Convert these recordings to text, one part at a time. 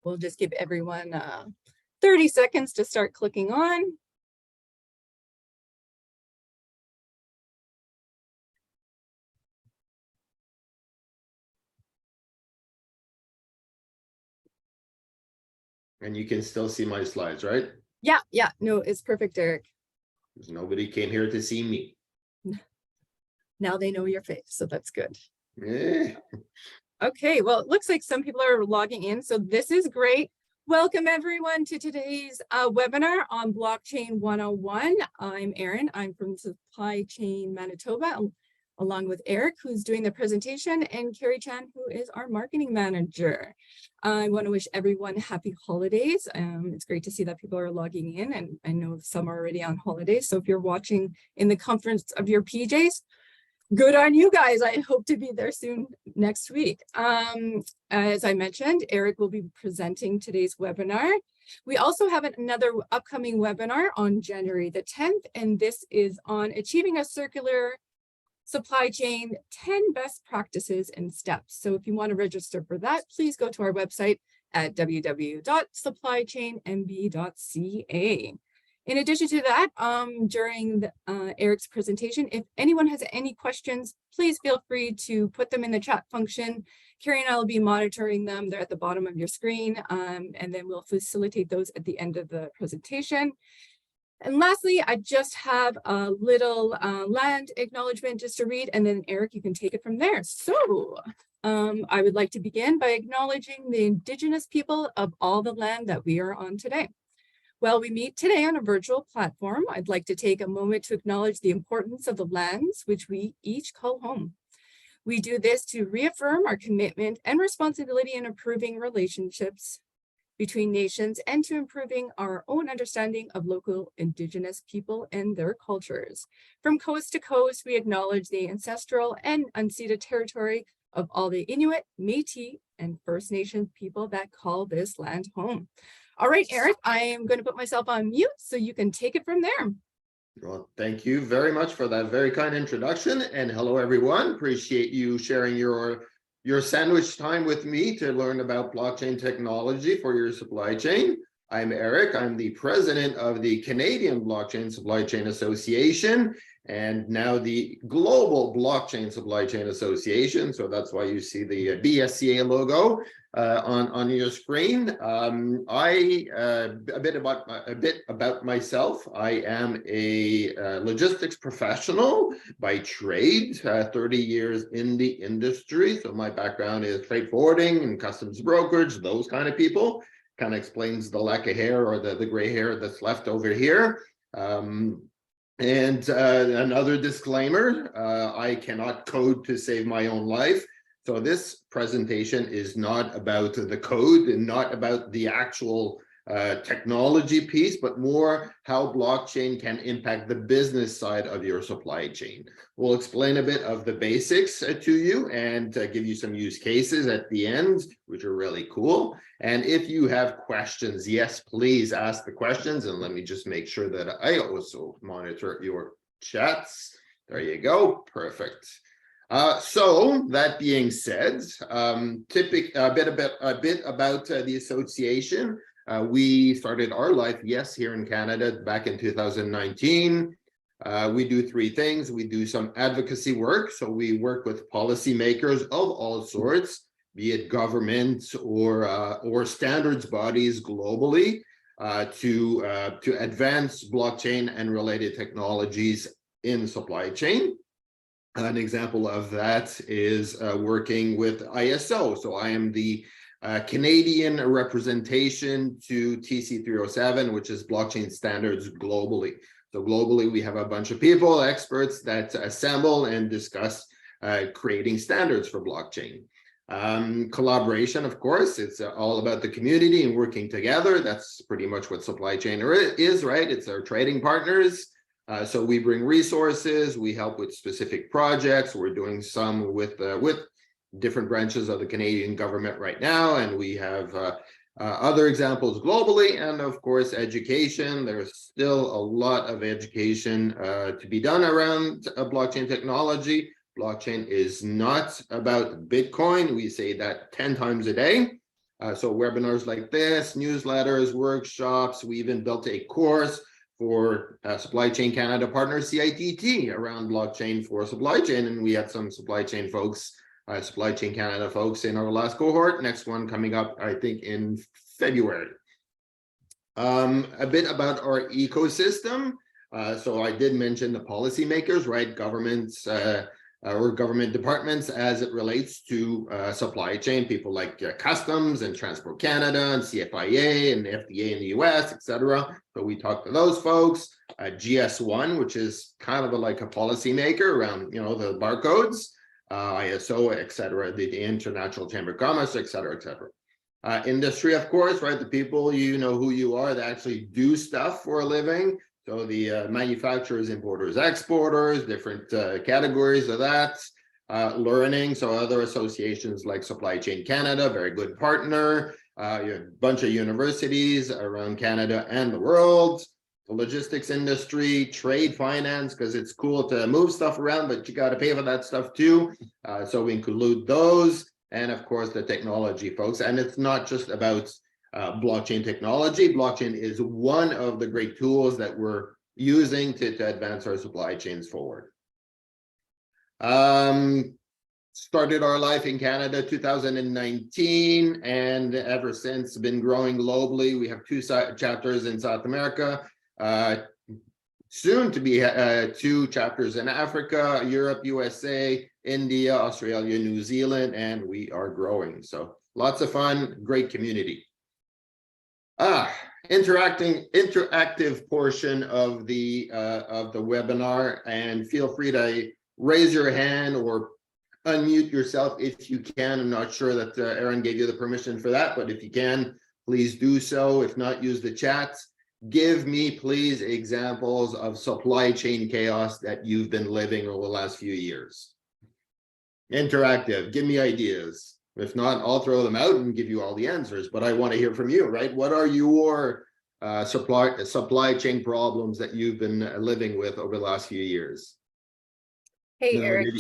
We'll just give everyone 30 seconds to start clicking on. And you can still see my slides, right? Yeah, no, it's perfect, Eric. Because nobody came here to see me. Now they know your face, so that's good. Yeah. Okay, well, it looks like some people are logging in, so this is great. Welcome everyone to today's webinar on Blockchain 101. I'm Erin, I'm from Supply Chain Manitoba, along with Eric, who's doing the presentation, and Carrie Chan, who is our marketing manager. I want to wish everyone happy holidays. It's great to see that people are logging in, and I know some are already on holidays, so if you're watching in the comfort of your PJs, good on you guys. I hope to be there soon next week. As I mentioned, Eric will be presenting today's webinar. We also have another upcoming webinar on January the 10th, and this is on achieving a circular supply chain, 10 best practices and steps. So if you want to register for that, please go to our website at www.supplychainmb.ca. In addition to that, during Eric's presentation, if anyone has any questions, please feel free to put them in the chat function. Carrie and I will be monitoring them. They're at the bottom of your screen, and then we'll facilitate those at the end of the presentation. And lastly, I just have a little land acknowledgement just to read, and then Eric, you can take it from there. So I would like to begin by acknowledging the Indigenous people of all the land that we are on today. While we meet today on a virtual platform, I'd like to take a moment to acknowledge the importance of the lands which we each call home. We do this to reaffirm our commitment and responsibility in improving relationships between nations and to improving our own understanding of local Indigenous people and their cultures. From coast to coast, we acknowledge the ancestral and unceded territory of all the Inuit, Métis, and First Nations people that call this land home. All right, Eric, I am going to put myself on mute so you can take it from there. Well, thank you very much for that very kind introduction. And hello, everyone. Appreciate you sharing your sandwich time with me to learn about blockchain technology for your supply chain. I'm Eric. I'm the president of the Canadian Blockchain Supply Chain Association and now the Global Blockchain Supply Chain Association. So that's why you see the BSCA logo on your screen. A bit about myself. I am a logistics professional by trade, 30 years in the industry. So my background is freight forwarding and customs brokerage, those kind of people. Kind of explains the lack of hair or the gray hair that's left over here. And another disclaimer, I cannot code to save my own life. So this presentation is not about the code and not about the actual technology piece, but more how blockchain can impact the business side of your supply chain. We'll explain a bit of the basics to you and give you some use cases at the end, which are really cool. And if you have questions, yes, please ask the questions. And let me just make sure that I also monitor your chats. There you go. Perfect. So that being said, a bit about the association. We started our life, yes, here in Canada back in 2019. We do three things. We do some advocacy work. So we work with policymakers of all sorts, be it governments or standards bodies globally to advance blockchain and related technologies in supply chain. An example of that is working with ISO. So I am the Canadian representation to TC307, which is blockchain standards globally. So globally, we have a bunch of people, experts that assemble and discuss creating standards for blockchain. Collaboration, of course, it's all about the community and working together. That's pretty much what supply chain is, right? It's our trading partners. So we bring resources, we help with specific projects. We're doing some with different branches of the Canadian government right now, and we have other examples globally. And of course, education. There's still a lot of education to be done around blockchain technology. Blockchain is not about Bitcoin. We say that 10 times a day. So webinars like this, newsletters, workshops. We even built a course for Supply Chain Canada partner CITT around blockchain for supply chain. And we had some supply chain folks, Supply Chain Canada folks in our last cohort. Next one coming up, I think, in February. A bit about our ecosystem. So I did mention the policymakers, right? Governments or government departments as it relates to supply chain, people like Customs and Transport Canada and CFIA and the FDA in the US, etc. So we talked to those folks. GS1, which is kind of like a policymaker around, the barcodes, ISO, etc., the International Chamber of Commerce, etc., etc. Industry, of course, right? The people, who you are, that actually do stuff for a living. So the manufacturers, importers, exporters, different categories of that. Learning, so other associations like Supply Chain Canada, very good partner. A bunch of universities around Canada and the world. The logistics industry, trade finance, because it's cool to move stuff around, but you got to pay for that stuff too. So we include those. And of course, the technology folks. And it's not just about blockchain technology. Blockchain is one of the great tools that we're using to advance our supply chains forward. Started our life in Canada 2019, and ever since been growing globally. We have 2 chapters in South America, soon to be 2 chapters in Africa, Europe, USA, India, Australia, New Zealand, and we are growing. So lots of fun, great community. Interactive portion of the webinar, and feel free to raise your hand or unmute yourself if you can. I'm not sure that Aaron gave you the permission for that, but if you can, please do so. If not, use the chat. Give me, please, examples of supply chain chaos that you've been living over the last few years. Interactive, give me ideas. If not, I'll throw them out and give you all the answers, but I want to hear from you, right? What are your supply chain problems that you've been living with over the last few years? Hey, Eric,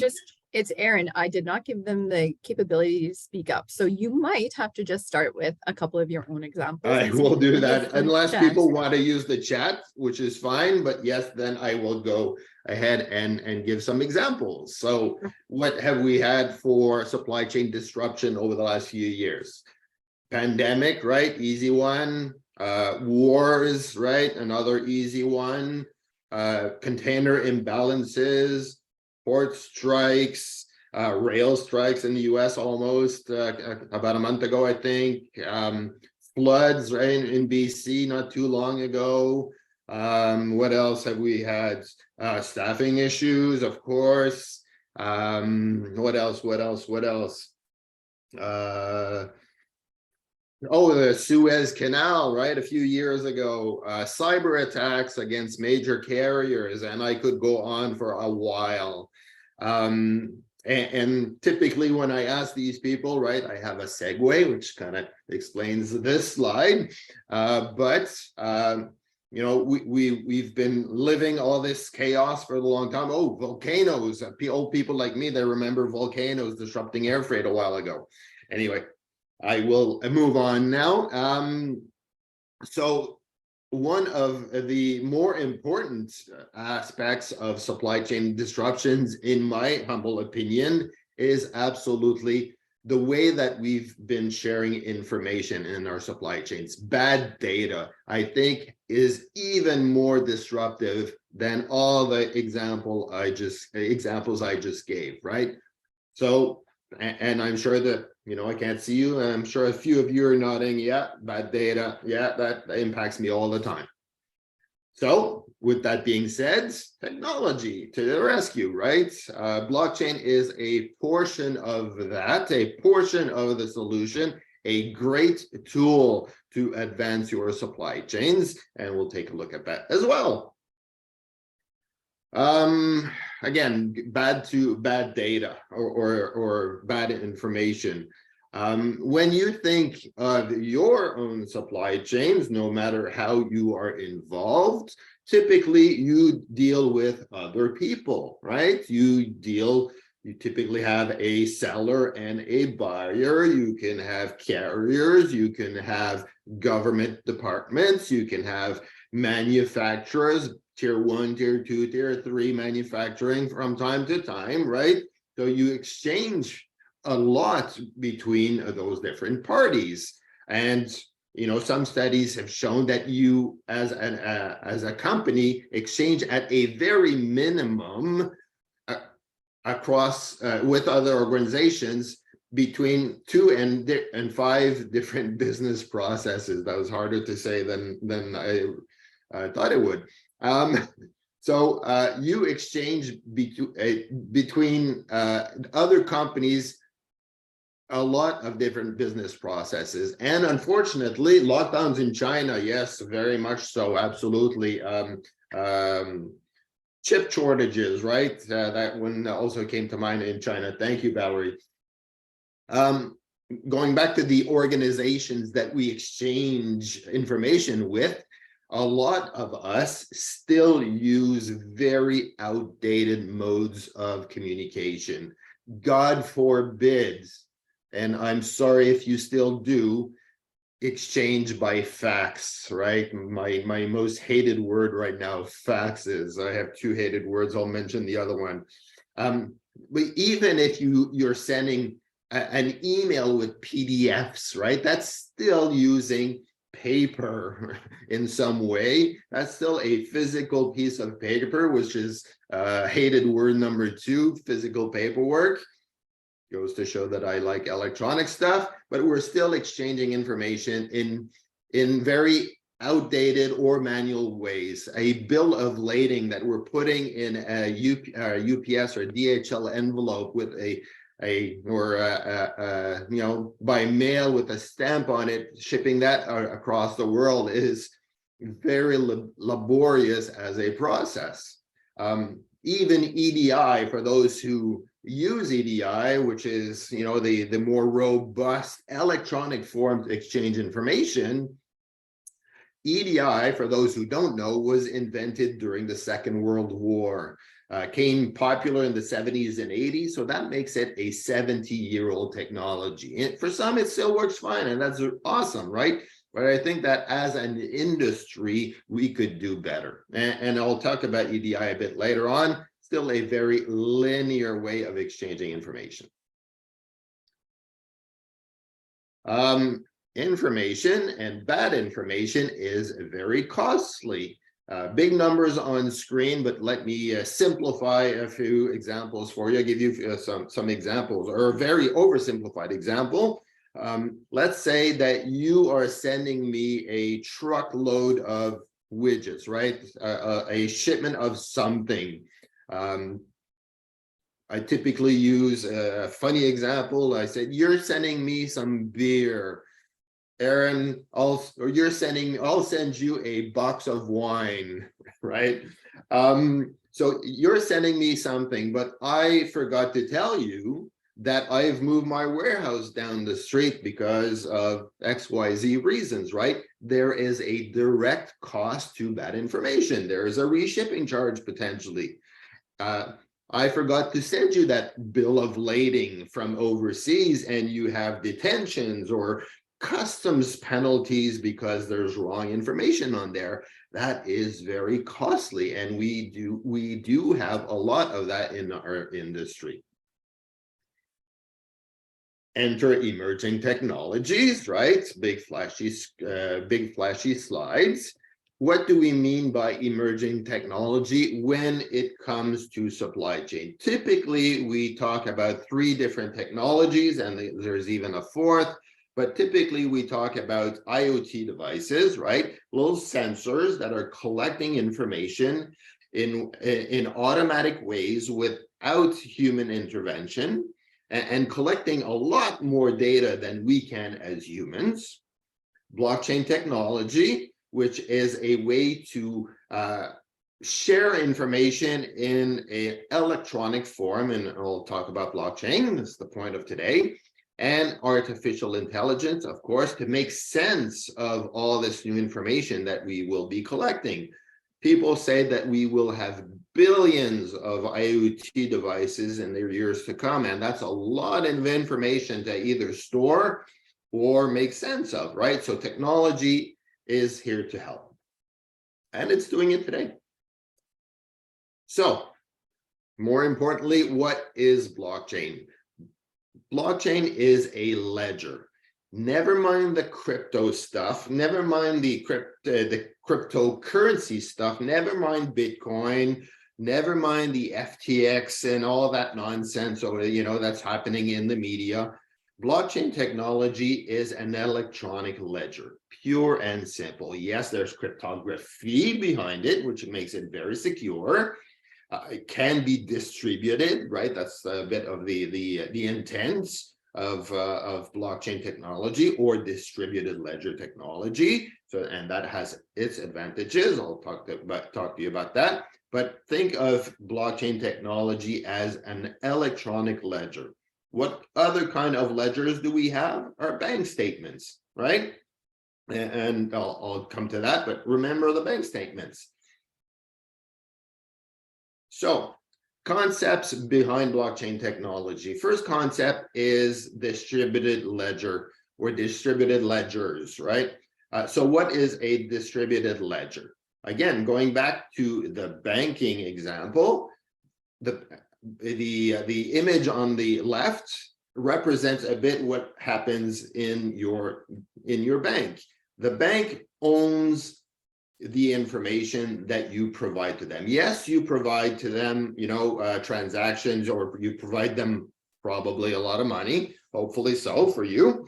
it's Aaron. I did not give them the capability to speak up. So you might have to just start with a couple of your own examples. I will do that unless people want to use the chat, which is fine. But yes, then I will go ahead and give some examples. So what have we had for supply chain disruption over the last few years? Pandemic, right? Easy one. Wars, right? Another easy one. Container imbalances. Port strikes, rail strikes in the US almost about a month ago, I think. Floods, right, in BC not too long ago. What else have we had? Staffing issues, of course. What else? The Suez Canal, right? A few years ago, cyber attacks against major carriers, and I could go on for a while. And typically when I ask these people, right, I have a segue, which kind of explains this slide. We've been living all this chaos for a long time. Oh, volcanoes, old people like me, they remember volcanoes disrupting air freight a while ago. Anyway, I will move on now. So one of the more important aspects of supply chain disruptions, in my humble opinion, is absolutely the way that we've been sharing information in our supply chains. Bad data, I think, is even more disruptive than all the examples I just gave, right? So, and I'm sure that, I can't see you. I'm sure a few of you are nodding. Yeah, bad data. Yeah, that impacts me all the time. So with that being said, technology to the rescue, right? Blockchain is a portion of that, a portion of the solution, a great tool to advance your supply chains. And we'll take a look at that as well. Again, bad data or bad information. When you think of your own supply chains, no matter how you are involved, typically you deal with other people, right? You deal You typically have a seller and a buyer. You can have carriers. You can have government departments. You can have manufacturers, tier 1, tier 2, tier 3 manufacturing from time to time, right? So you exchange a lot between those different parties. And some studies have shown that you as a company exchange at a very minimum across with other organizations between 2 and 5 different business processes. That was harder to say than I thought it would. So you exchange between other companies a lot of different business processes. And unfortunately, lockdowns in China, yes, very much so, absolutely. Chip shortages, right? That one also came to mind in China. Thank you, Valerie. Going back to the organizations that we exchange information with, a lot of us still use very outdated modes of communication. God forbid, and I'm sorry if you still do, exchange by fax, right? My most hated word right now, faxes. I have 2 hated words. I'll mention the other one. But even if you're sending an email with PDFs, right? That's still using paper in some way. That's still a physical piece of paper, which is hated word number 2, physical paperwork. Goes to show that I like electronic stuff, but we're still exchanging information in very outdated or manual ways. A bill of lading that we're putting in a UPS or DHL envelope with by mail with a stamp on it, shipping that across the world is very laborious as a process. Even EDI, for those who use EDI, which is the more robust electronic form to exchange information, EDI, for those who don't know, was invented during the Second World War. Came popular in the 70s and 80s, so that makes it a 70-year-old technology. And for some, it still works fine, and that's awesome, right? But I think that as an industry, we could do better. And I'll talk about EDI a bit later on. Still a very linear way of exchanging information. Information and bad information is very costly. Big numbers on screen, but let me simplify a few examples for you. I'll give you some examples, or a very oversimplified example. Let's say that you are sending me a truckload of widgets, right? A shipment of something. I typically use a funny example. I said, you're sending me some beer. Aaron, I'll send you a box of wine, right? So you're sending me something, but I forgot to tell you that I've moved my warehouse down the street because of XYZ reasons, right? There is a direct cost to that information. There is a reshipping charge potentially. I forgot to send you that bill of lading from overseas, and you have detentions or customs penalties because there's wrong information on there. That is very costly, and we do have a lot of that in our industry. Enter emerging technologies, right? Big flashy slides. What do we mean by emerging technology when it comes to supply chain? Typically, we talk about 3 different technologies, and there's even a 4th. But typically we talk about IoT devices, right? Little sensors that are collecting information in automatic ways without human intervention, and collecting a lot more data than we can as humans. Blockchain technology, which is a way to share information in an electronic form, and I'll talk about blockchain, that's the point of today. And artificial intelligence, of course, to make sense of all this new information that we will be collecting. People say that we will have billions of IoT devices in the years to come, and that's a lot of information to either store or make sense of, right? So technology is here to help, and it's doing it today. So more importantly, what is blockchain? Blockchain is a ledger. Never mind the crypto stuff, never mind the cryptocurrency stuff, never mind Bitcoin, never mind the FTX and all that nonsense, or that's happening in the media. Blockchain technology is an electronic ledger, pure and simple. Yes, there's cryptography behind it, which makes it very secure. It can be distributed, right? That's a bit of the intent of blockchain technology or distributed ledger technology. So, and that has its advantages. I'll talk to you about that. But think of blockchain technology as an electronic ledger. What other kind of ledgers do we have? Our bank statements, right? And I'll come to that, but remember the bank statements. So, concepts behind blockchain technology. First concept is distributed ledger or distributed ledgers, right? So what is a distributed ledger? Again, going back to the banking example, the image on the left represents a bit what happens in your bank. The bank owns the information that you provide to them. Yes, you provide to them, transactions, or you provide them probably a lot of money, hopefully so for you.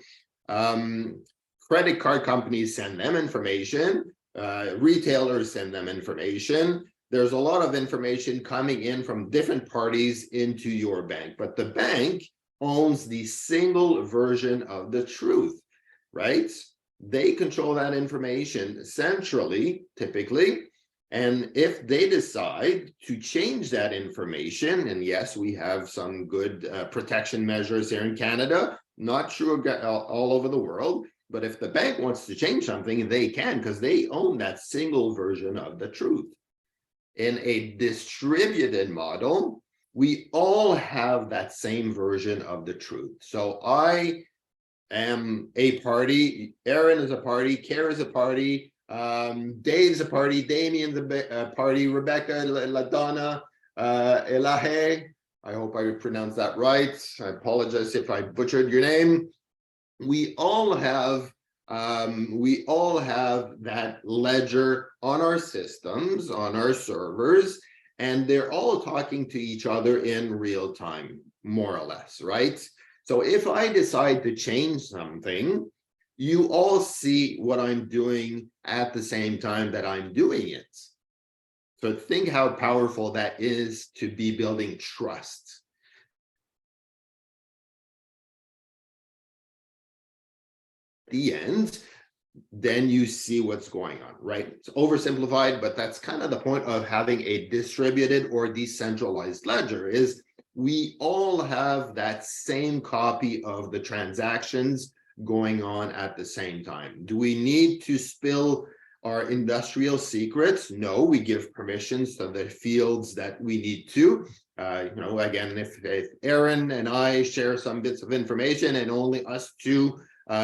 Credit card companies send them information. Retailers send them information. There's a lot of information coming in from different parties into your bank, but the bank owns the single version of the truth, right? They control that information centrally, typically. And if they decide to change that information, and yes, we have some good protection measures here in Canada, not true all over the world, but if the bank wants to change something, they can, because they own that single version of the truth. In a distributed model, we all have that same version of the truth. So I am a party, Aaron is a party, Kara is a party, Dave's a party, Damien's a party, Rebecca, LaDonna, Elahe, I hope I pronounced that right. I apologize if I butchered your name. We all have that ledger on our systems, on our servers, and they're all talking to each other in real time, more or less, right? So if I decide to change something, you all see what I'm doing at the same time that I'm doing it. So think how powerful that is to be building trust. At the end, then you see what's going on, right? It's oversimplified, but that's kind of the point of having a distributed or decentralized ledger is we all have that same copy of the transactions going on at the same time. Do we need to spill our industrial secrets? No, we give permissions to the fields that we need to. Again, if Aaron and I share some bits of information and only us two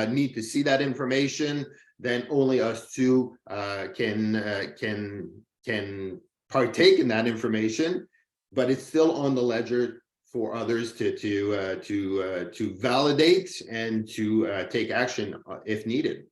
need to see that information, then only us two can partake in that information, but it's still on the ledger for others to validate and to take action if needed.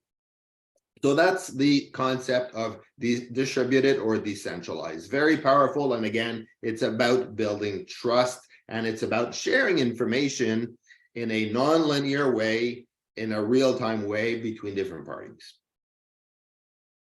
So that's the concept of distributed or decentralized. Very powerful, and again, it's about building trust, and it's about sharing information in a non-linear way, in a real-time way between different parties.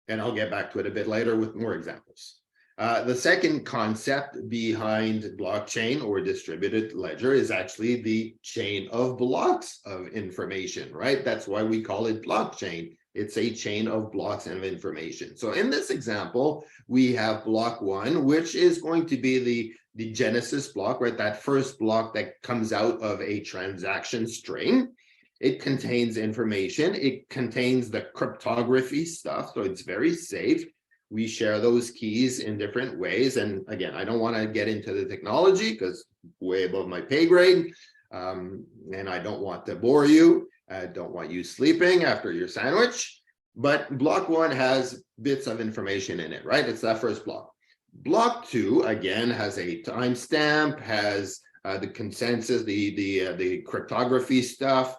And I'll get back to it a bit later with more examples. The second concept behind blockchain or distributed ledger is actually the chain of blocks of information, right? That's why we call it blockchain. It's a chain of blocks of information. So in this example, we have block one, which is going to be the genesis block, right? That first block that comes out of a transaction string. It contains information. It contains the cryptography stuff, so it's very safe. we share those keys in different ways. And again, I don't want to get into the technology because way above my pay grade. And I don't want to bore you. I don't want you sleeping after your sandwich. But block 1 has bits of information in it, right? It's that first block. Block 2, again, has a timestamp, has the consensus, the cryptography stuff,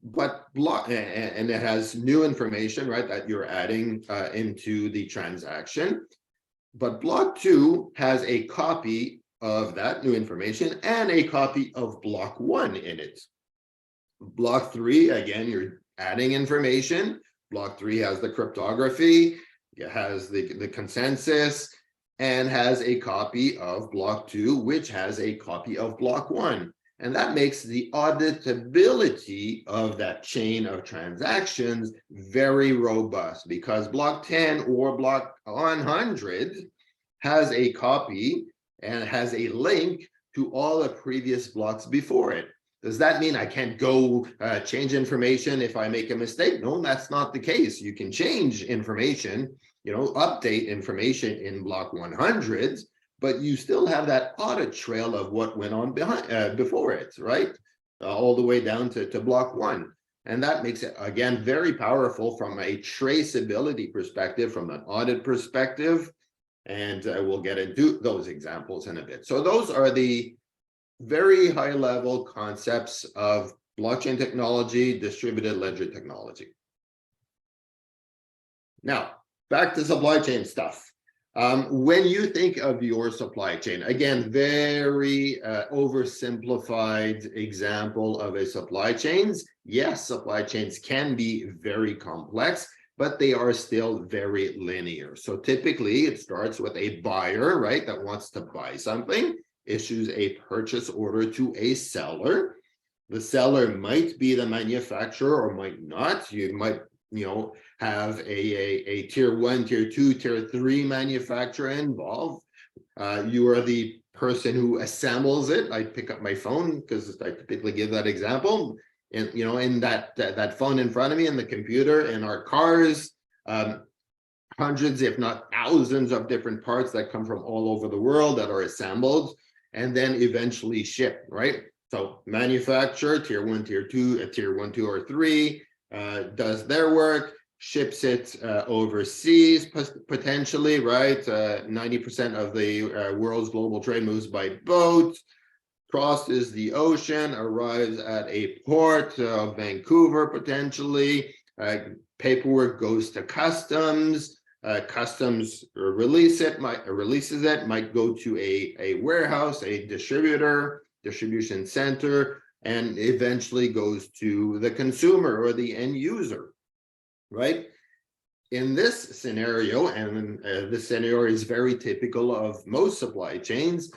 but and it has new information, right, that you're adding into the transaction. But block 2 has a copy of that new information and a copy of block 1 in it. Block 3, again, you're adding information. Block 3 has the cryptography, it has the consensus, and has a copy of block 2, which has a copy of block 1. And that makes the auditability of that chain of transactions very robust, because block 10 or block 100 has a copy and has a link to all the previous blocks before it. Does that mean I can't go change information if I make a mistake? No, that's not the case. You can change information, update information in block 100, but you still have that audit trail of what went on before it, right? All the way down to block 1. And that makes it, again, very powerful from a traceability perspective, from an audit perspective. And we'll get into those examples in a bit. So those are the very high level concepts of blockchain technology, distributed ledger technology. Now, back to supply chain stuff. When you think of your supply chain, again, very oversimplified example of a supply chains. Yes, supply chains can be very complex, but they are still very linear. So typically it starts with a buyer, right, that wants to buy something, issues a purchase order to a seller. The seller might be the manufacturer or might not. You might, have a tier 1, tier 2, tier 3 manufacturer involved. You are the person who assembles it. I pick up my phone because I typically give that example. And in that phone in front of me, and the computer, in our cars, hundreds, if not thousands, of different parts that come from all over the world that are assembled and then eventually shipped, right? So manufacturer, tier 1, tier 2, tier 1, 2, or 3, does their work, ships it overseas, potentially, right? 90% of the world's global trade moves by boat, crosses the ocean, arrives at a port of Vancouver, potentially. Paperwork goes to customs. Customs releases it, might go to a warehouse, a distribution center, and eventually goes to the consumer or the end user, right? In this scenario, and this scenario is very typical of most supply chains,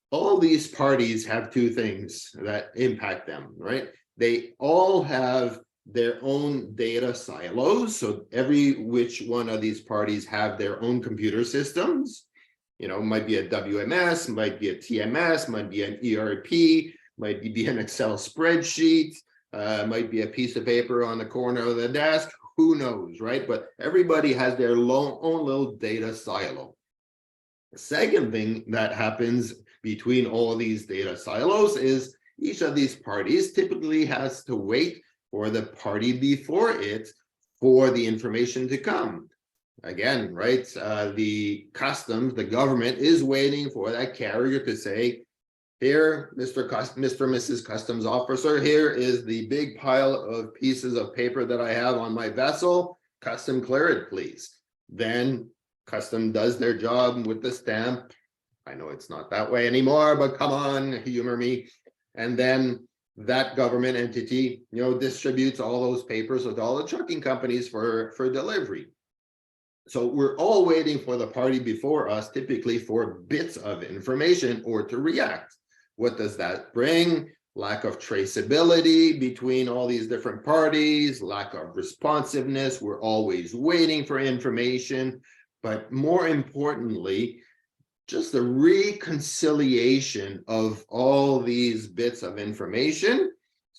all these parties have two things that impact them, right? They all have their own data silos. So every which one of these parties have their own computer systems. Might be a WMS, might be a TMS, might be an ERP, might be an Excel spreadsheet, might be a piece of paper on the corner of the desk, who knows, right? But everybody has their own little data silo. The second thing that happens between all these data silos is each of these parties typically has to wait for the party before it for the information to come. Again, right, the customs, the government is waiting for that carrier to say, here, Mr. Mrs. Customs Officer, here is the big pile of pieces of paper that I have on my vessel. Custom clear it, please. Then Custom does their job with the stamp. I know it's not that way anymore, but come on, humor me. And then that government entity, distributes all those papers with all the trucking companies for delivery. So we're all waiting for the party before us, typically for bits of information or to react. What does that bring? Lack of traceability between all these different parties, lack of responsiveness. We're always waiting for information. But more importantly, just the reconciliation of all these bits of information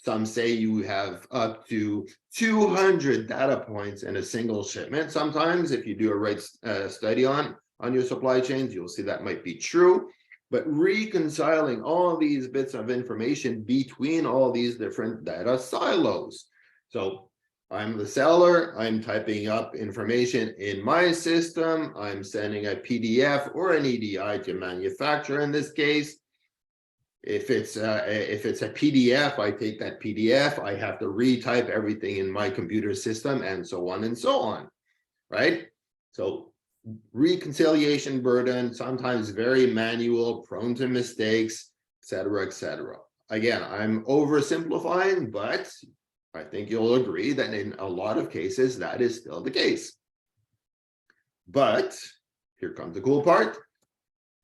Some say you have up to 200 data points in a single shipment. Sometimes if you do a right study on your supply chains, you'll see that might be true. But reconciling all these bits of information between all these different data silos. So I'm the seller, I'm typing up information in my system, I'm sending a PDF or an EDI to manufacturer in this case. If it's a PDF, I take that PDF, I have to retype everything in my computer system and so on, right? So reconciliation burden, sometimes very manual, prone to mistakes, etc., etc. Again, I'm oversimplifying, but I think you'll agree that in a lot of cases, that is still the case. But here comes the cool part.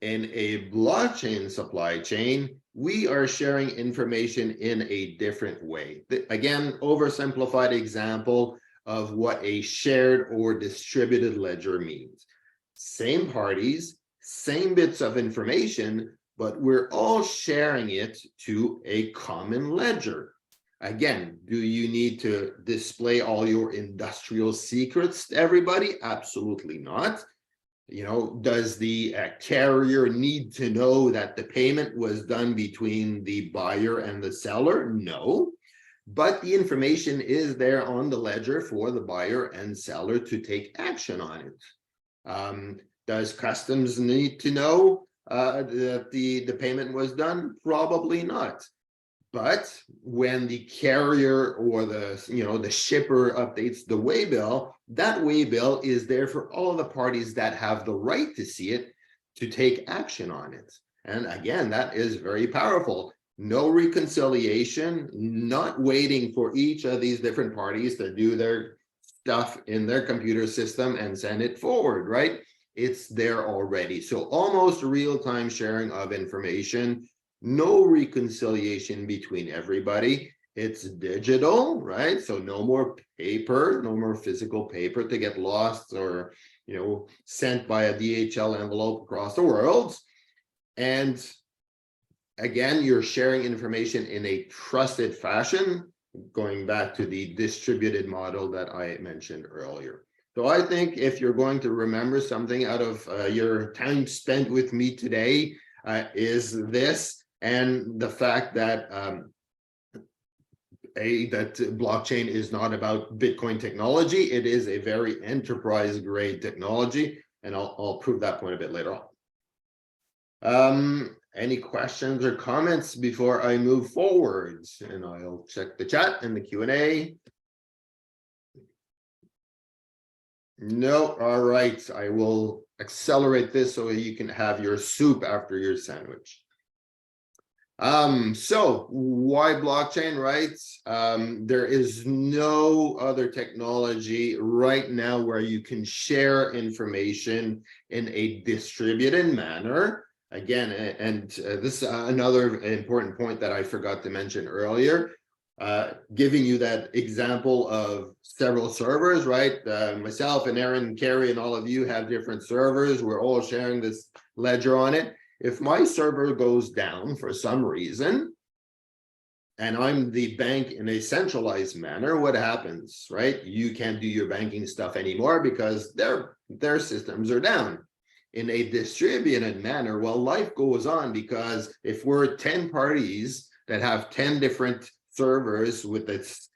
In a blockchain supply chain, we are sharing information in a different way. Again, oversimplified example of what a shared or distributed ledger means. Same parties, same bits of information, but we're all sharing it to a common ledger. Again, do you need to display all your industrial secrets to everybody? Absolutely not. You know, does the carrier need to know that the payment was done between the buyer and the seller? No, but the information is there on the ledger for the buyer and seller to take action on it. Does customs need to know that the payment was done? Probably not. But when the carrier or the shipper updates the waybill, that waybill is there for all the parties that have the right to see it to take action on it. And again, that is very powerful. No reconciliation, not waiting for each of these different parties to do their stuff in their computer system and send it forward, right? It's there already. So almost real-time sharing of information. No reconciliation between everybody. It's digital, right? So no more paper, no more physical paper to get lost or, sent by a DHL envelope across the world. And again, you're sharing information in a trusted fashion, going back to the distributed model that I mentioned earlier. So I think if you're going to remember something out of your time spent with me today, is this. And the fact that that blockchain is not about Bitcoin technology, it is a very enterprise grade technology, and I'll prove that point a bit later on. Any questions or comments before I move forwards? And I'll check the chat and the Q&A. No, all right, I will accelerate this so you can have your soup after your sandwich. So why blockchain, right? There is no other technology right now where you can share information in a distributed manner. Again, and this is another important point that I forgot to mention earlier, giving you that example of several servers, right? Myself and Aaron, Carrie, and all of you have different servers. We're all sharing this ledger on it. If my server goes down for some reason, and I'm the bank in a centralized manner, what happens, right? You can't do your banking stuff anymore because their systems are down. In a distributed manner, well, life goes on, because if we're 10 parties that have 10 different servers with this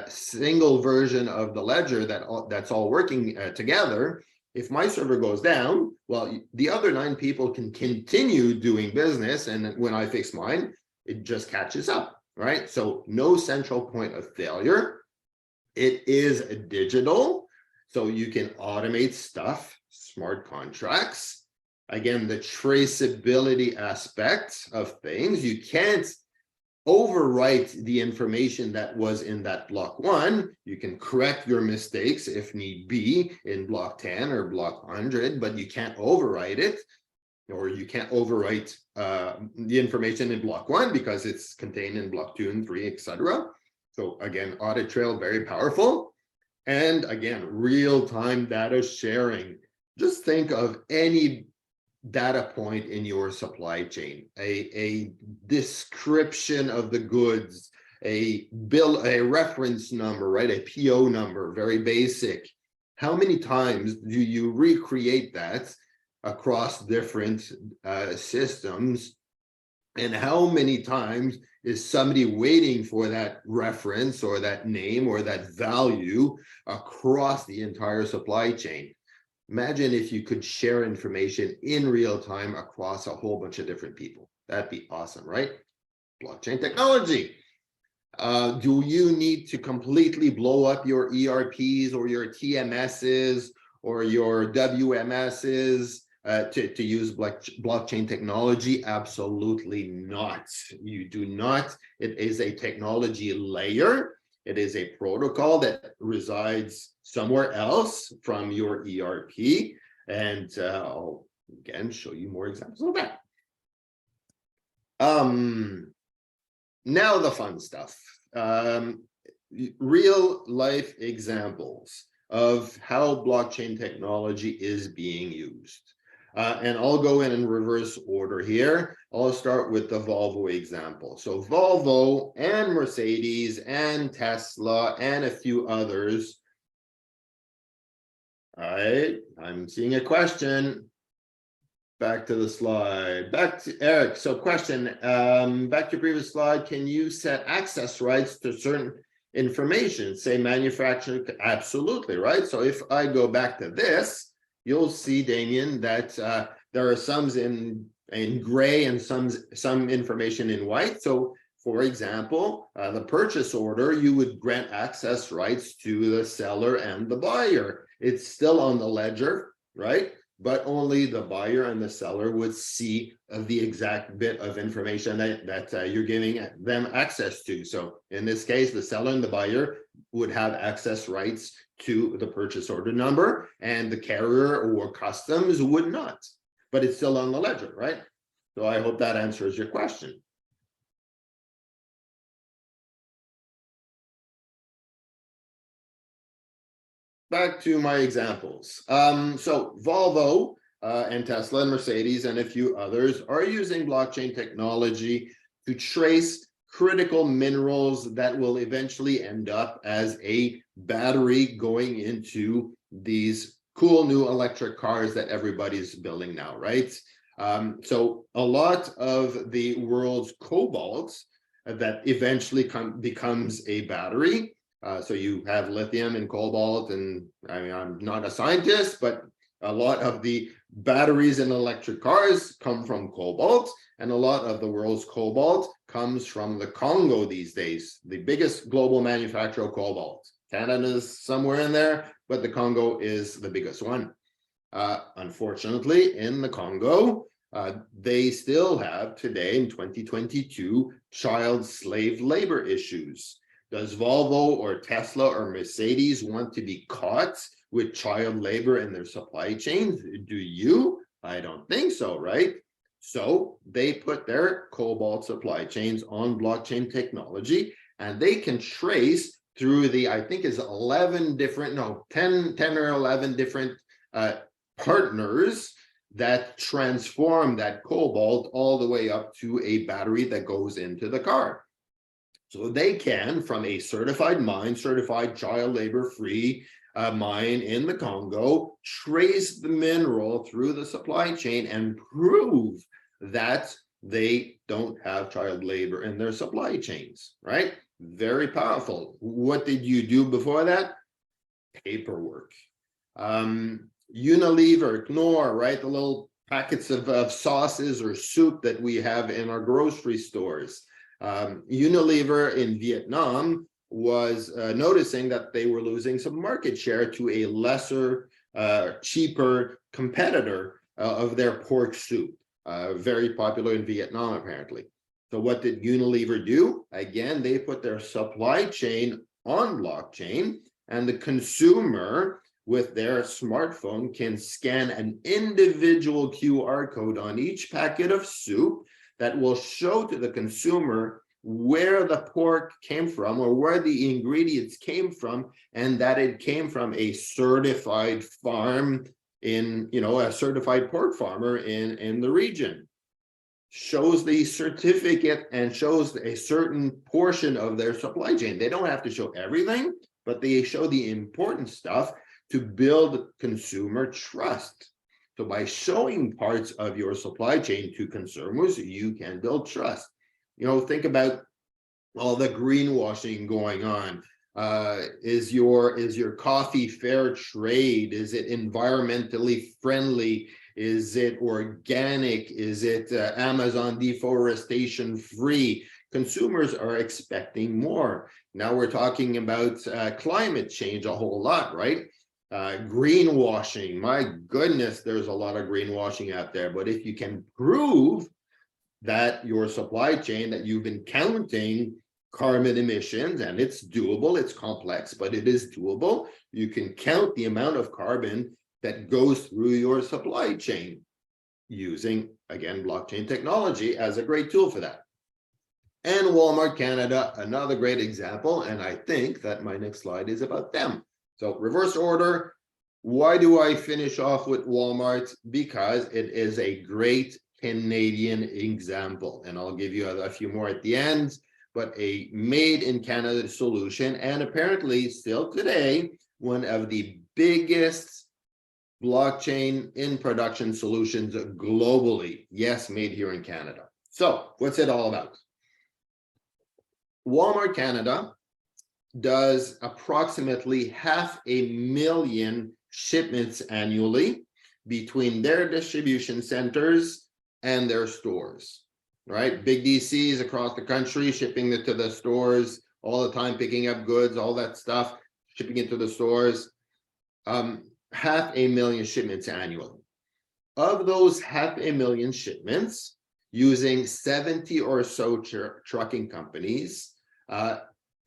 single version of the ledger that's all working together, if my server goes down, well, the other 9 people can continue doing business, and when I fix mine, it just catches up, right? So no central point of failure. It is digital, so you can automate stuff, smart contracts. Again, the traceability aspect of things. You can't overwrite the information that was in that block 1. You can correct your mistakes if need be in block 10 or block 100, but you can't overwrite it, or you can't overwrite the information in block 1 because it's contained in block 2 and 3, etc. So again, audit trail, very powerful. And again, real-time data sharing. Just think of any data point in your supply chain, a description of the goods, a reference number, right? A PO number, very basic. How many times do you recreate that across different systems? And how many times is somebody waiting for that reference or that name or that value across the entire supply chain? Imagine if you could share information in real time across a whole bunch of different people. That'd be awesome, right? Blockchain technology. Do you need to completely blow up your ERPs or your TMSs or your WMSs to use blockchain technology? Absolutely not. You do not. It is a technology layer. It is a protocol that resides somewhere else from your ERP. And I'll again show you more examples of that. Now the fun stuff. Real life examples of how blockchain technology is being used. And I'll go in reverse order here. I'll start with the Volvo example. So Volvo and Mercedes and Tesla and a few others. All right, I'm seeing a question. Back to the slide. Back to Eric. So question, back to previous slide. Can you set access rights to certain information, say manufacturer? Absolutely, right? So if I go back to this, you'll see, Damien, that there are some in gray and some information in white. So for example, the purchase order, you would grant access rights to the seller and the buyer. It's still on the ledger, right? But only the buyer and the seller would see the exact bit of information that you're giving them access to. So in this case, the seller and the buyer would have access rights to the purchase order number, and the carrier or customs would not, but it's still on the ledger, right? So I hope that answers your question. Back to my examples. So Volvo and Tesla and Mercedes and a few others are using blockchain technology to trace critical minerals that will eventually end up as a battery going into these cool new electric cars that everybody's building now, right? So a lot of the world's cobalt that eventually becomes a battery. So you have lithium and cobalt, and I mean, I'm not a scientist, but a lot of the batteries in electric cars come from cobalt, and a lot of the world's cobalt comes from the Congo these days, the biggest global manufacturer of cobalt. Canada's somewhere in there, but the Congo is the biggest one. Unfortunately, in the Congo, they still have today in 2022 child slave labor issues. Does Volvo or Tesla or Mercedes want to be caught with child labor in their supply chains? Do you? I don't think so, right? So they put their cobalt supply chains on blockchain technology, and they can trace through the, I think is 11 different, no, 10 or 11 different partners that transform that cobalt all the way up to a battery that goes into the car. So they can, from a certified mine, certified child labor-free mine in the Congo, trace the mineral through the supply chain and prove that they don't have child labor in their supply chains, right? Very powerful. What did you do before that? Paperwork. Unilever, Knorr, right? The little packets of sauces or soup that we have in our grocery stores. Unilever in Vietnam was noticing that they were losing some market share to a lesser, cheaper competitor of their pork soup, very popular in Vietnam, apparently. So what did Unilever do? Again, they put their supply chain on blockchain, and the consumer with their smartphone can scan an individual QR code on each packet of soup that will show to the consumer where the pork came from or where the ingredients came from, and that it came from a certified farm in, a certified pork farmer in the region. shows the certificate and shows a certain portion of their supply chain. They don't have to show everything, but they show the important stuff to build consumer trust. So by showing parts of your supply chain to consumers, you can build trust. Think about all the greenwashing going on. Is your coffee fair trade? Is it environmentally friendly? Is it organic? Is it Amazon deforestation free? Consumers are expecting more. Now we're talking about climate change a whole lot, right? Greenwashing, my goodness, there's a lot of greenwashing out there. But if you can prove that your supply chain, that you've been counting carbon emissions, and it's doable, it's complex, but it is doable. You can count the amount of carbon that goes through your supply chain using, again, blockchain technology as a great tool for that. And Walmart Canada, another great example, and I think that my next slide is about them. So reverse order, why do I finish off with Walmart? Because it is a great Canadian example, and I'll give you a few more at the end, but a made in Canada solution, and apparently still today, one of the biggest blockchain in production solutions globally. Yes, made here in Canada. So what's it all about? Walmart Canada does approximately 500,000 shipments annually between their distribution centers and their stores, right? Big DCs across the country, shipping it to the stores all the time, picking up goods, all that stuff, shipping it to the stores. 500,000 shipments annually. Of those 500,000 shipments, using 70 or so trucking companies,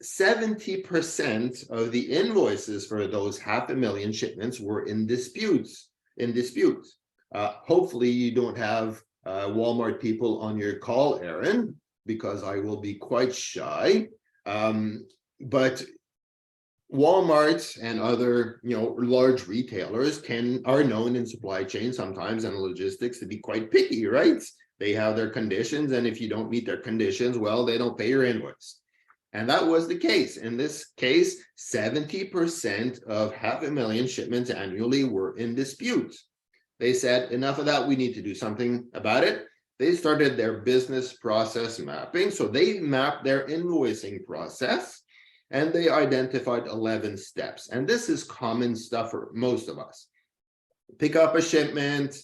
70% of the invoices for those 500,000 shipments were in dispute. Hopefully you don't have Walmart people on your call, Aaron, because I will be quite shy. But Walmart and other, large retailers are known in supply chain sometimes and logistics to be quite picky, right? They have their conditions, and if you don't meet their conditions, well, they don't pay your invoice. And that was the case. In this case, 70% of 500,000 shipments annually were in dispute. They said, enough of that, we need to do something about it. They started their business process mapping. So they mapped their invoicing process, and they identified 11 steps. And this is common stuff for most of us. Pick up a shipment,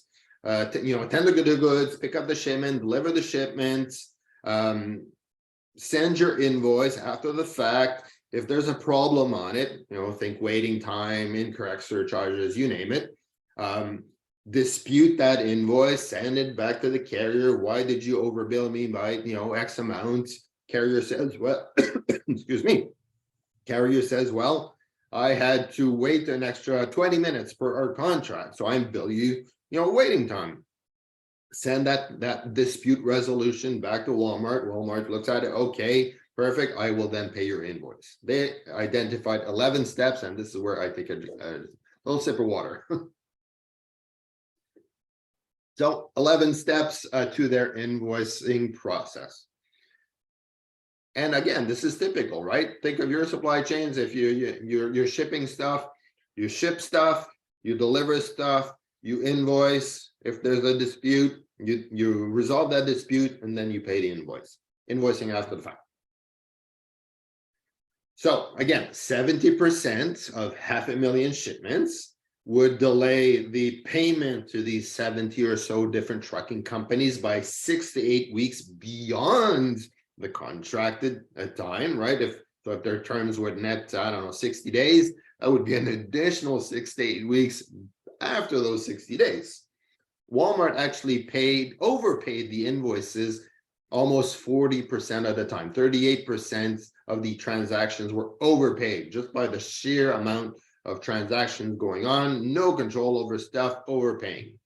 tend to the goods, pick up the shipment, deliver the shipment, send your invoice after the fact. If there's a problem on it, think waiting time, incorrect surcharges, you name it. Dispute that invoice, send it back to the carrier. Why did you overbill me by, X amount? Carrier says, well, excuse me. Carrier says, well, I had to wait an extra 20 minutes for our contract, so I'm bill you, waiting time. Send that dispute resolution back to Walmart. Walmart looks at it. Okay, perfect. I will then pay your invoice. They identified 11 steps, and this is where I take a little sip of water. So 11 steps to their invoicing process. And again, this is typical, right? Think of your supply chains. If you're shipping stuff, you ship stuff, you deliver stuff, you invoice. If there's a dispute, you resolve that dispute, and then you pay the invoice. Invoicing after the fact. So again, 70% of 500,000 shipments would delay the payment to these 70 or so different trucking companies by 6 to 8 weeks beyond the contracted time, right? If their terms would net, 60 days, that would be an additional 6 to 8 weeks after those 60 days. Walmart actually overpaid the invoices almost 40% of the time. 38% of the transactions were overpaid just by the sheer amount of transactions going on, no control over stuff, overpaying.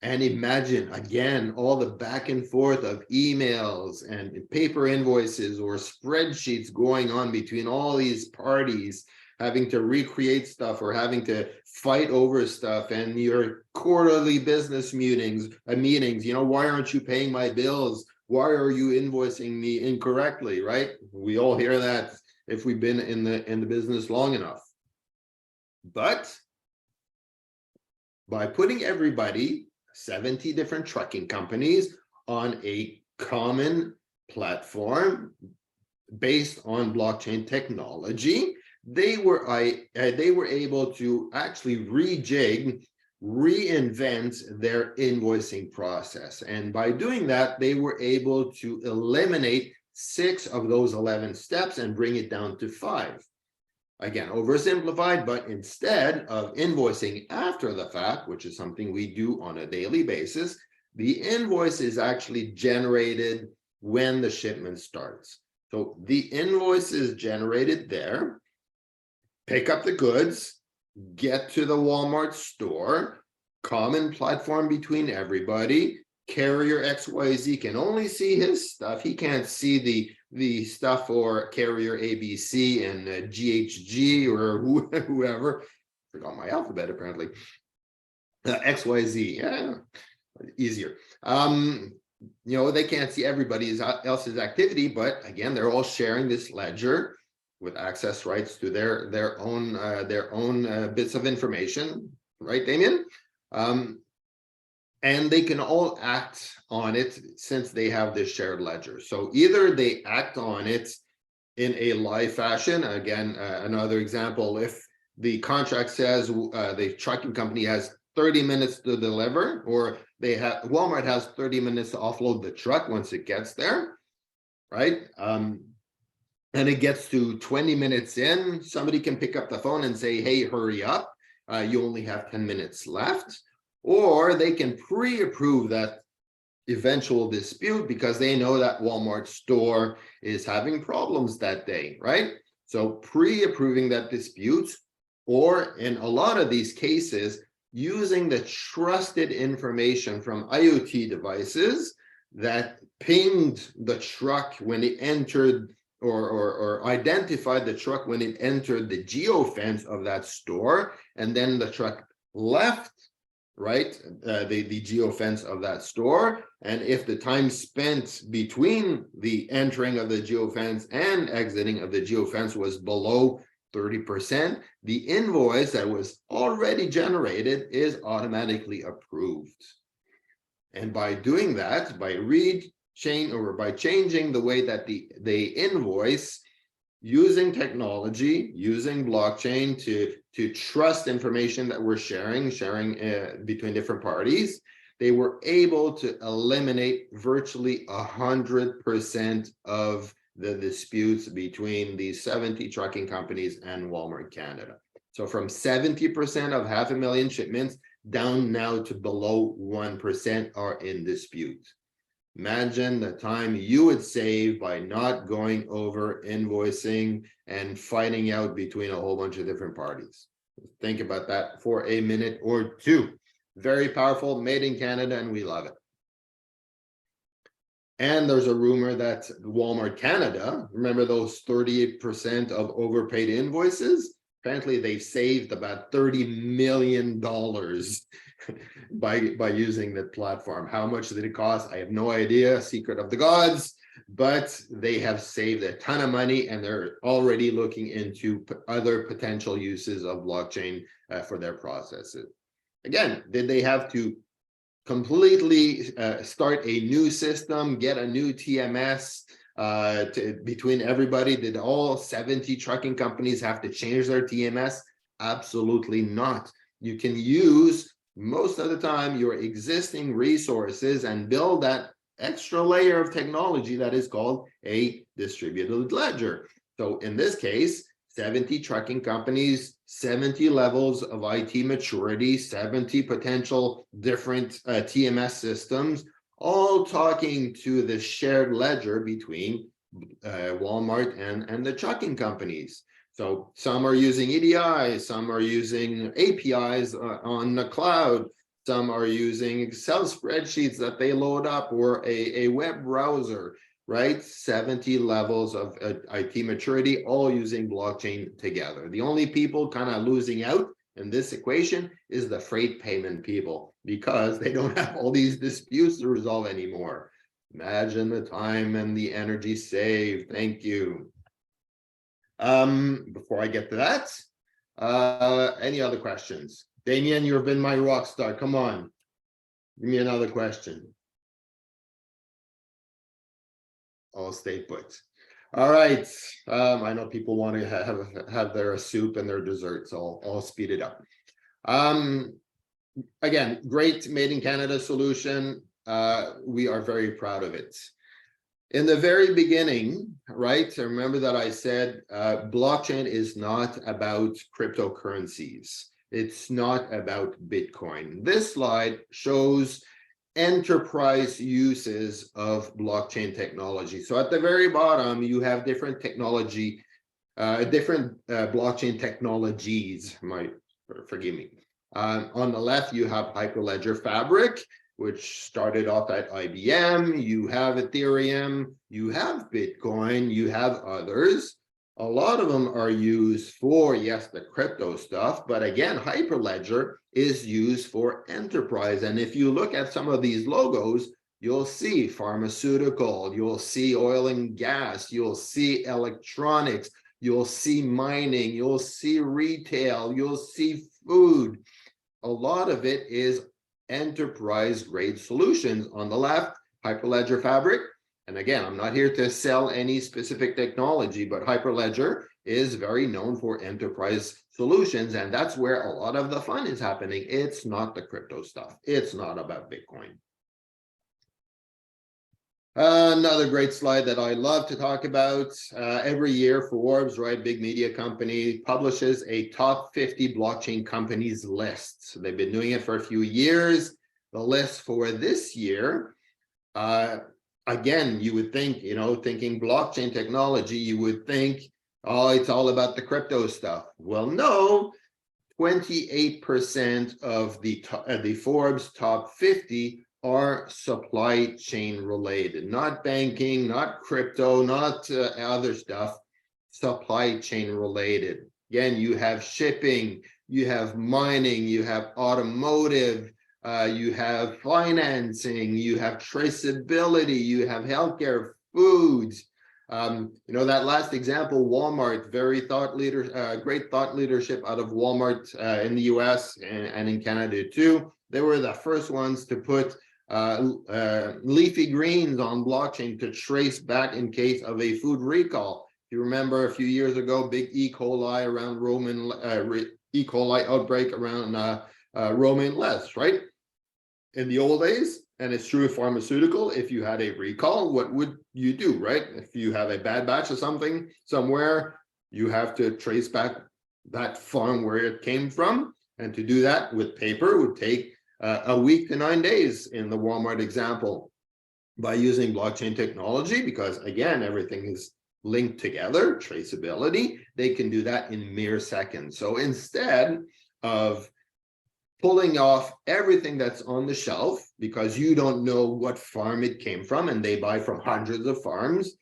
And imagine, again, all the back and forth of emails and paper invoices or spreadsheets going on between all these parties having to recreate stuff or having to fight over stuff, and your quarterly business meetings, why aren't you paying my bills? Why are you invoicing me incorrectly, right? We all hear that if we've been in the business long enough. But by putting everybody, 70 different trucking companies, on a common platform based on blockchain technology, they were able to actually rejig, reinvent their invoicing process. And by doing that, they were able to eliminate 6 of those 11 steps and bring it down to 5. Again, oversimplified, but instead of invoicing after the fact, which is something we do on a daily basis, the invoice is actually generated when the shipment starts. So the invoice is generated there, pick up the goods, get to the Walmart store, common platform between everybody. Carrier XYZ can only see his stuff. He can't see the stuff for carrier ABC and GHG or whoever. Forgot my alphabet apparently. XYZ, yeah, easier. They can't see everybody else's activity, but again, they're all sharing this ledger with access rights to their own bits of information, right, Damien? And they can all act on it since they have this shared ledger. So either they act on it in a live fashion. Again, another example, if the contract says the trucking company has 30 minutes to deliver, or Walmart has 30 minutes to offload the truck once it gets there, right? And it gets to 20 minutes in, somebody can pick up the phone and say, hey, hurry up, you only have 10 minutes left. Or they can pre-approve that eventual dispute because they know that Walmart store is having problems that day, right? So pre-approving that dispute, or in a lot of these cases, using the trusted information from IoT devices that pinged the truck when it entered, or identified the truck when it entered the geofence of that store, and then the truck left, right, the geofence of that store. And if the time spent between the entering of the geofence and exiting of the geofence was below 30%, the invoice that was already generated is automatically approved. And by doing that, by changing the way that they invoice, using technology, using blockchain to trust information that we're sharing between different parties, they were able to eliminate virtually 100% of the disputes between the 70 trucking companies and Walmart Canada. So from 70% of 500,000 shipments down now to below 1% are in dispute. Imagine the time you would save by not going over invoicing and fighting out between a whole bunch of different parties. Think about that for a minute or two. Very powerful, made in Canada, and we love it. And there's a rumor that Walmart Canada, remember those 38% of overpaid invoices? Apparently they've saved about $30 million by using the platform. How much did it cost? I have no idea, secret of the gods, but they have saved a ton of money, and they're already looking into other potential uses of blockchain for their processes. Again, did they have to completely start a new system, get a new TMS between everybody? Did all 70 trucking companies have to change their TMS? Absolutely not. You can use, most of the time, your existing resources and build that extra layer of technology that is called a distributed ledger. So in this case, 70 trucking companies, 70 levels of IT maturity, 70 potential different TMS systems, all talking to the shared ledger between Walmart and the trucking companies. So some are using EDI, some are using APIs on the cloud, some are using Excel spreadsheets that they load up, or a web browser. right? 70 levels of IT maturity, all using blockchain together. The only people kind of losing out in this equation is the freight payment people, because they don't have all these disputes to resolve anymore. Imagine the time and the energy saved. Thank you. Before I get to that, any other questions? Damien, you've been my rock star. Come on, give me another question. I'll stay put. All right. I know people want to have their soup and their dessert, so I'll speed it up. Again, great made in Canada solution. We are very proud of it. In the very beginning, right, remember that I said blockchain is not about cryptocurrencies. It's not about Bitcoin. This slide shows enterprise uses of blockchain technology. So at the very bottom, you have different technology, blockchain technologies, forgive me. On the left, you have Hyperledger Fabric, which started off at IBM. You have Ethereum, you have Bitcoin, you have others. A lot of them are used for, yes, the crypto stuff, but again, Hyperledger is used for enterprise. And if you look at some of these logos, you'll see pharmaceutical, you'll see oil and gas, you'll see electronics, you'll see mining, you'll see retail, you'll see food. A lot of it is enterprise grade solutions. On the left, Hyperledger Fabric. And again, I'm not here to sell any specific technology, but Hyperledger is very known for enterprise solutions. And that's where a lot of the fun is happening. It's not the crypto stuff. It's not about Bitcoin. Another great slide that I love to talk about. Every year, Forbes, right, big media company, publishes a top 50 blockchain companies list. So they've been doing it for a few years. The list for this year, again, you would think, thinking blockchain technology, you would think, oh, it's all about the crypto stuff. Well, no, 28% of the Forbes top 50 are supply chain related, not banking, not crypto, not other stuff, supply chain related. Again, you have shipping, you have mining, you have automotive, you have financing, you have traceability, you have healthcare, foods. That last example, Walmart, great thought leadership out of Walmart in the US and in Canada too. They were the first ones to put leafy greens on blockchain to trace back in case of a food recall. If you remember a few years ago, big E. coli around E. coli outbreak around romaine lettuce, right? In the old days, and it's true of pharmaceutical, if you had a recall, what would you do, right? If you have a bad batch of something somewhere, you have to trace back that farm where it came from. And to do that with paper would take a week to 9 days in the Walmart example. By using blockchain technology, because again, everything is linked together, traceability, they can do that in mere seconds. So instead of pulling off everything that's on the shelf, because you don't know what farm it came from, and they buy from hundreds of farms,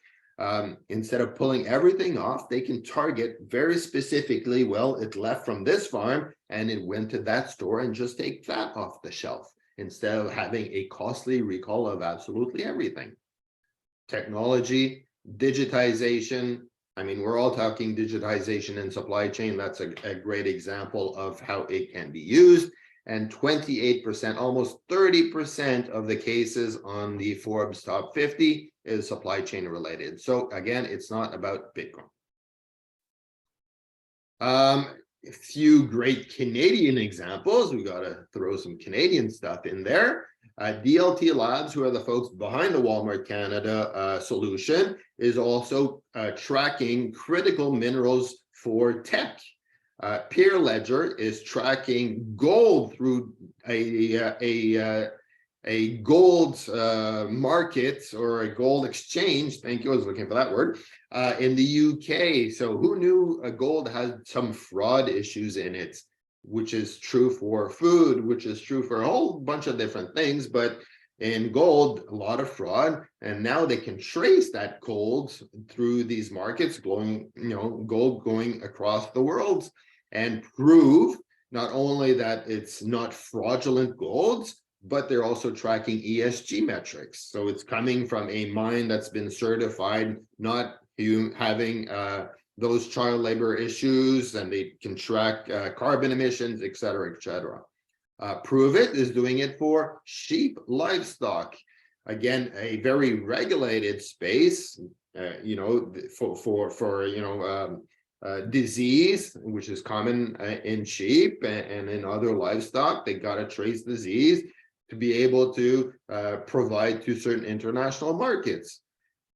instead of pulling everything off, they can target very specifically, well, it left from this farm and it went to that store, and just take that off the shelf instead of having a costly recall of absolutely everything. Technology, digitization. I mean, we're all talking digitization in supply chain. That's a great example of how it can be used. And 28%, almost 30% of the cases on the Forbes top 50 is supply chain related. So again, it's not about Bitcoin. A few great Canadian examples. We got to throw some Canadian stuff in there. DLT Labs, who are the folks behind the Walmart Canada solution, is also tracking critical minerals for tech. Peer Ledger is tracking gold through a gold market or a gold exchange. Thank you, I was looking for that word, in the UK. So who knew gold had some fraud issues in it, which is true for food, which is true for a whole bunch of different things. But in gold, a lot of fraud, and now they can trace that gold through these markets, gold going across the world, and prove not only that it's not fraudulent gold, but they're also tracking ESG metrics. So it's coming from a mine that's been certified, not having those child labor issues, and they can track carbon emissions, et cetera, et cetera. Prove It is doing it for sheep livestock. Again, a very regulated space, disease, which is common in sheep and in other livestock. They got to trace disease to be able to provide to certain international markets.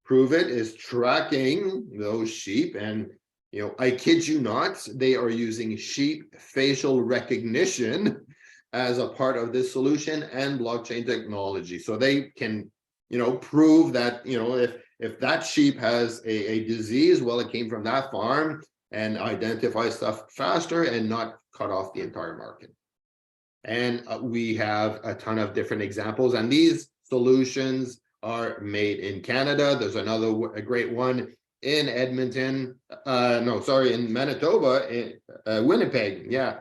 Prove It is tracking those sheep, and I kid you not, they are using sheep facial recognition as a part of this solution and blockchain technology. So they can, prove that, if that sheep has a disease, well, it came from that farm, and identify stuff faster and not cut off the entire market. And we have a ton of different examples, and these solutions are made in Canada. There's a great one in Edmonton, in Manitoba, in Winnipeg, yeah.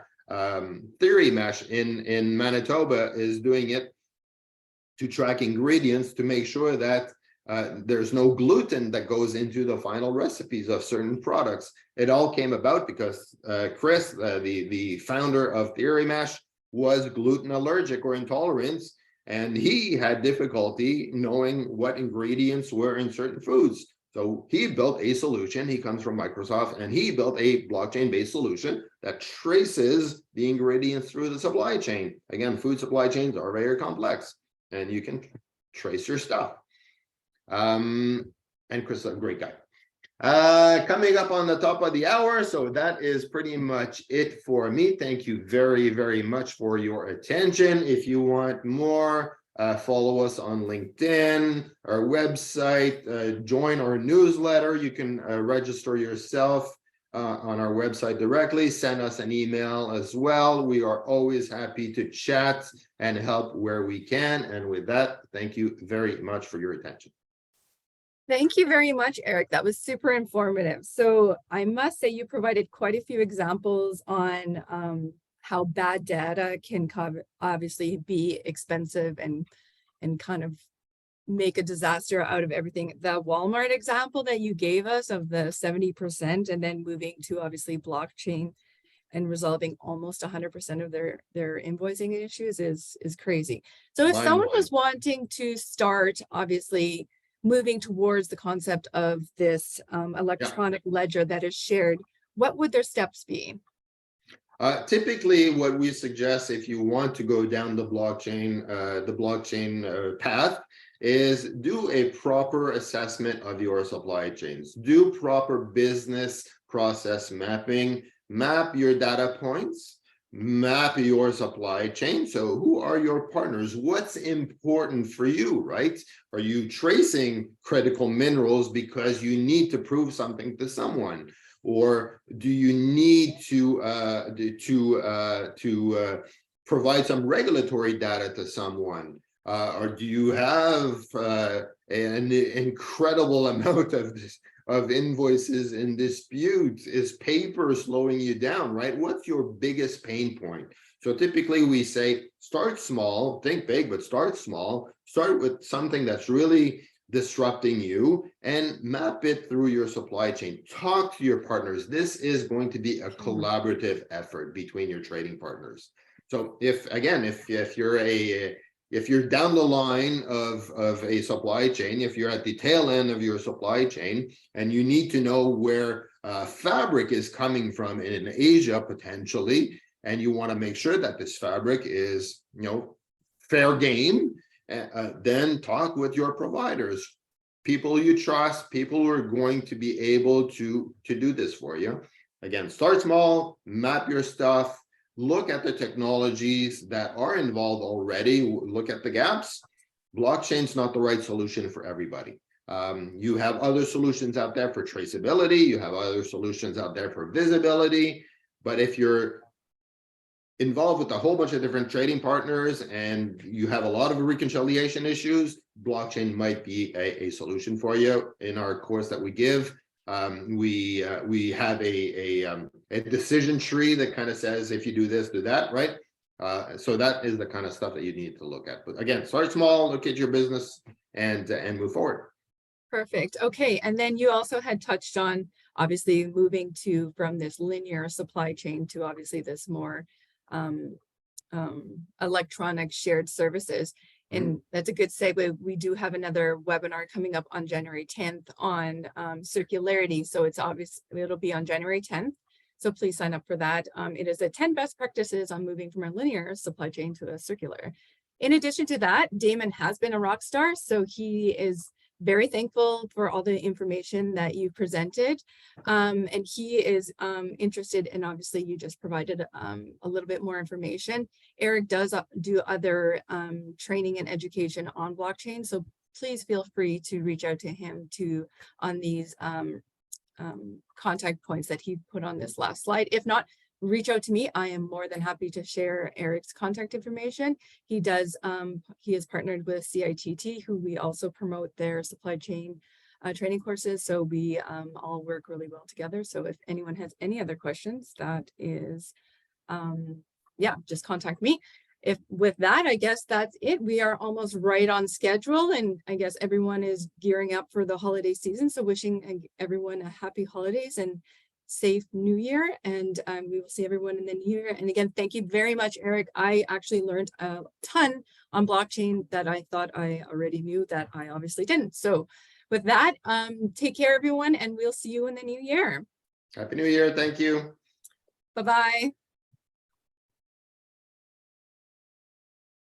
Theory Mesh in Manitoba is doing it to track ingredients to make sure that there's no gluten that goes into the final recipes of certain products. It all came about because Chris, the founder of Theory Mesh, was gluten allergic or intolerant, and he had difficulty knowing what ingredients were in certain foods. So he built a solution. He comes from Microsoft, and he built a blockchain-based solution that traces the ingredients through the supply chain. Again, food supply chains are very complex, and you can trace your stuff. And Chris is a great guy. Coming up on the top of the hour, so that is pretty much it for me. Thank you very, very much for your attention. If you want more, follow us on LinkedIn, our website, join our newsletter. You can register yourself on our website directly. Send us an email as well. We are always happy to chat and help where we can. And with that, thank you very much for your attention. Thank you very much, Eric. That was super informative. So I must say you provided quite a few examples on how bad data can obviously be expensive and kind of make a disaster out of everything. The Walmart example that you gave us of the 70% and then moving to obviously blockchain and resolving almost 100% of their invoicing issues is crazy. So if someone was wanting to start obviously moving towards the concept of this electronic ledger that is shared, what would their steps be? Typically, what we suggest if you want to go down the blockchain path is do a proper assessment of your supply chains. Do proper business process mapping. Map your data points. Map your supply chain. So who are your partners? What's important for you, right? Are you tracing critical minerals because you need to prove something to someone? Or do you need to provide some regulatory data to someone? Or do you have an incredible amount of invoices in dispute? Is paper slowing you down, right? What's your biggest pain point? So typically we say, start small, think big, but start small. Start with something that's really disrupting you and map it through your supply chain. Talk to your partners. This is going to be a collaborative effort between your trading partners. So if you're down the line of a supply chain, if you're at the tail end of your supply chain and you need to know where fabric is coming from in Asia potentially, and you want to make sure that this fabric is fair game, then talk with your providers, people you trust, people who are going to be able to do this for you. Again, start small, map your stuff, look at the technologies that are involved already, look at the gaps. Blockchain's not the right solution for everybody. You have other solutions out there for traceability, you have other solutions out there for visibility, but if you're involved with a whole bunch of different trading partners and you have a lot of reconciliation issues, blockchain might be a solution for you. In our course that we give, we have a decision tree that kind of says, if you do this, do that, right? So that is the kind of stuff that you need to look at. But again, start small, look at your business and move forward. Perfect. Okay. And then you also had touched on obviously moving from this linear supply chain to obviously this more electronic shared services. And that's a good segue. We do have another webinar coming up on January 10th on circularity. So it's obvious it'll be on January 10th. So please sign up for that. It is a 10 best practices on moving from a linear supply chain to a circular. In addition to that, Damon has been a rock star. So he is very thankful for all the information that you presented. And he is interested in, obviously you just provided a little bit more information. Eric does do other training and education on blockchain. So please feel free to reach out to him on these contact points that he put on this last slide. If not, reach out to me. I am more than happy to share Eric's contact information. He is partnered with CITT, who we also promote their supply chain training courses. So we all work really well together. So if anyone has any other questions, that is, yeah, just contact me. With that, I guess that's it. We are almost right on schedule, and I guess everyone is gearing up for the holiday season. So wishing everyone a happy holidays and safe new year, and we will see everyone in the new year. And again, thank you very much, Eric. I actually learned a ton on blockchain that I thought I already knew that I obviously didn't. So with that, take care, everyone, and we'll see you in the new year. Happy New Year. Thank you. Bye-bye.